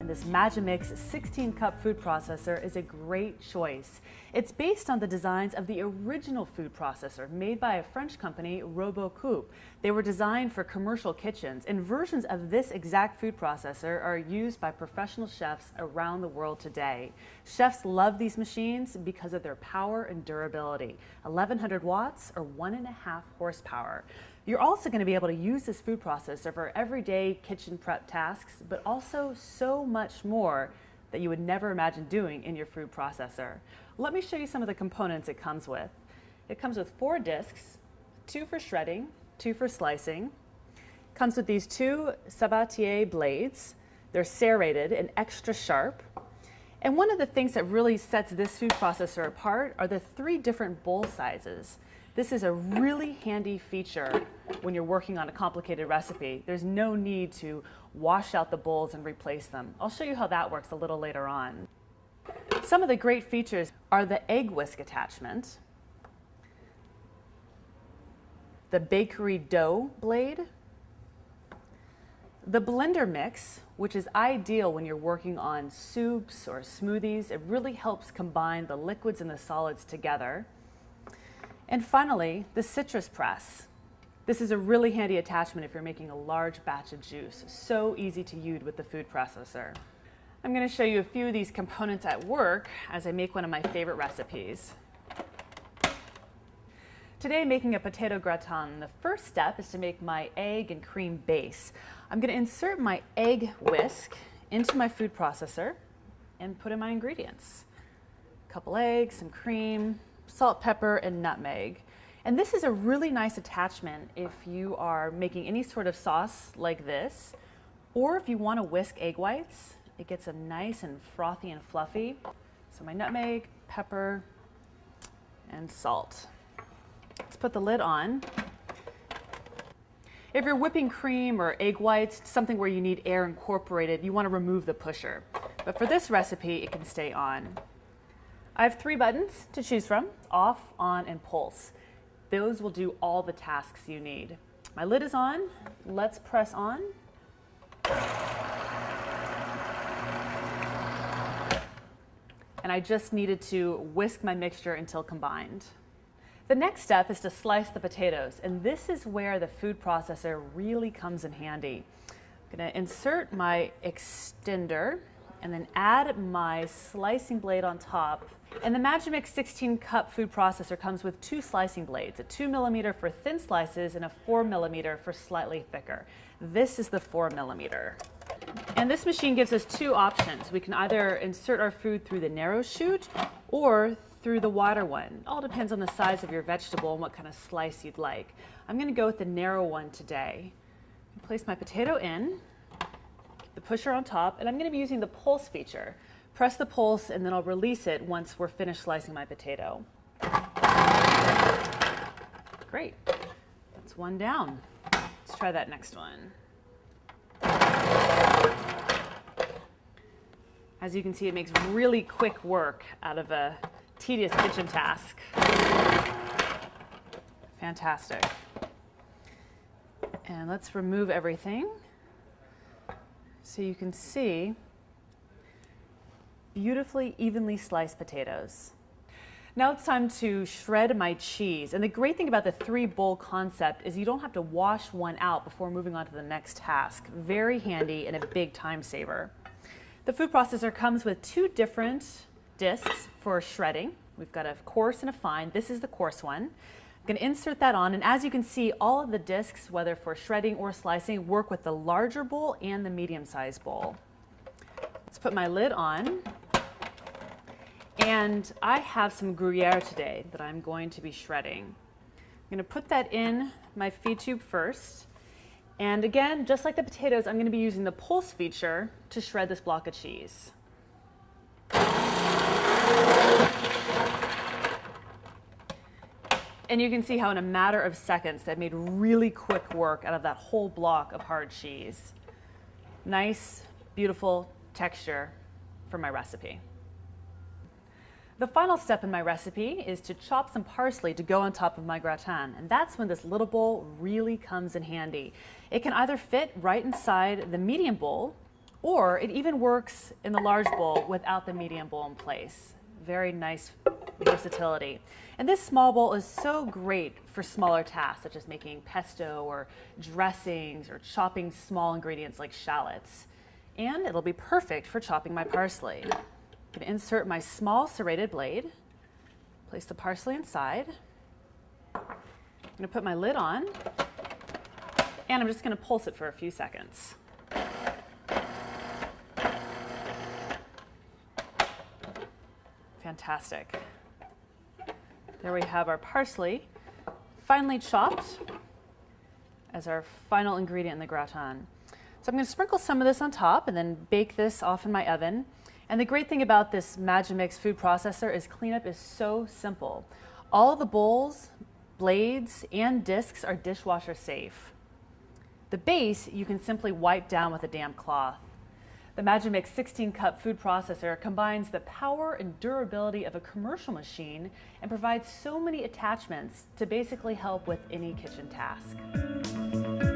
And this Magimix 16-cup food processor is a great choice. It's based on the designs of the original food processor made by a French company, RoboCoupe. They were designed for commercial kitchens, and versions of this exact food processor are used by professional chefs around the world today. Chefs love these machines because of their power and durability. 1100 watts or 1.5 horsepower. You're also going to be able to use this food processor for everyday kitchen prep tasks, but also so much more that you would never imagine doing in your food processor. Let me show you some of the components it comes with. It comes with 4 discs, 2 for shredding, 2 for slicing. It comes with these 2 sabatier blades. They're serrated and extra sharp. And one of the things that really sets this food processor apart are the 3 different bowl sizes. This is a really handy feature when you're working on a complicated recipe. There's no need to wash out the bowls and replace them. I'll show you how that works a little later on. Some of the great features are the egg whisk attachment, the bakery dough blade, the blender mix, which is ideal when you're working on soups or smoothies. It really helps combine the liquids and the solids together. And finally, the citrus press. This is a really handy attachment if you're making a large batch of juice. So easy to use with the food processor. I'm going to show you a few of these components at work as I make one of my favorite recipes. Today, making a potato gratin. The first step is to make my egg and cream base. I'm going to insert my egg whisk into my food processor and put in my ingredients. A couple eggs, some cream, salt, pepper, and nutmeg. And this is a really nice attachment if you are making any sort of sauce like this, or if you want to whisk egg whites. It gets them nice and frothy and fluffy. So my nutmeg, pepper, and salt. Let's put the lid on. If you're whipping cream or egg whites, something where you need air incorporated, you want to remove the pusher. But for this recipe, it can stay on. I have 3 buttons to choose from: off, on, and pulse. Those will do all the tasks you need. My lid is on. Let's press on. And I just needed to whisk my mixture until combined. The next step is to slice the potatoes, and this is where the food processor really comes in handy. I'm going to insert my extender and then add my slicing blade on top. And the Magimix 16-cup food processor comes with 2 slicing blades, a 2mm for thin slices and a 4mm for slightly thicker. This is the 4mm. And this machine gives us 2 options. We can either insert our food through the narrow chute or through the wider one. It all depends on the size of your vegetable and what kind of slice you'd like. I'm going to go with the narrow one today. Place my potato in, the pusher on top, and I'm going to be using the pulse feature. Press the pulse and then I'll release it once we're finished slicing my potato. Great. That's one down. Let's try that next one. As you can see, it makes really quick work out of a tedious kitchen task. Fantastic. And let's remove everything so you can see beautifully evenly sliced potatoes. Now it's time to shred my cheese. And the great thing about the 3-bowl concept is you don't have to wash one out before moving on to the next task. Very handy and a big time saver. The food processor comes with 2 different discs for shredding. We've got a coarse and a fine. This is the coarse one. I'm going to insert that on, and as you can see, all of the discs, whether for shredding or slicing, work with the larger bowl and the medium-sized bowl. Let's put my lid on. And I have some gruyere today that I'm going to be shredding. I'm going to put that in my feed tube first. And again, just like the potatoes, I'm going to be using the pulse feature to shred this block of cheese. And you can see how in a matter of seconds that made really quick work out of that whole block of hard cheese. Nice, beautiful texture for my recipe. The final step in my recipe is to chop some parsley to go on top of my gratin, and that's when this little bowl really comes in handy. It can either fit right inside the medium bowl, or it even works in the large bowl without the medium bowl in place. Very nice versatility. And this small bowl is so great for smaller tasks, such as making pesto or dressings or chopping small ingredients like shallots. And it'll be perfect for chopping my parsley. I'm going to insert my small serrated blade, place the parsley inside. I'm going to put my lid on, and I'm just going to pulse it for a few seconds. Fantastic. There we have our parsley, finely chopped as our final ingredient in the gratin. So I'm going to sprinkle some of this on top and then bake this off in my oven. And the great thing about this Magimix food processor is cleanup is so simple. All the bowls, blades, and discs are dishwasher safe. The base you can simply wipe down with a damp cloth. The Magimix 16-cup food processor combines the power and durability of a commercial machine and provides so many attachments to basically help with any kitchen task.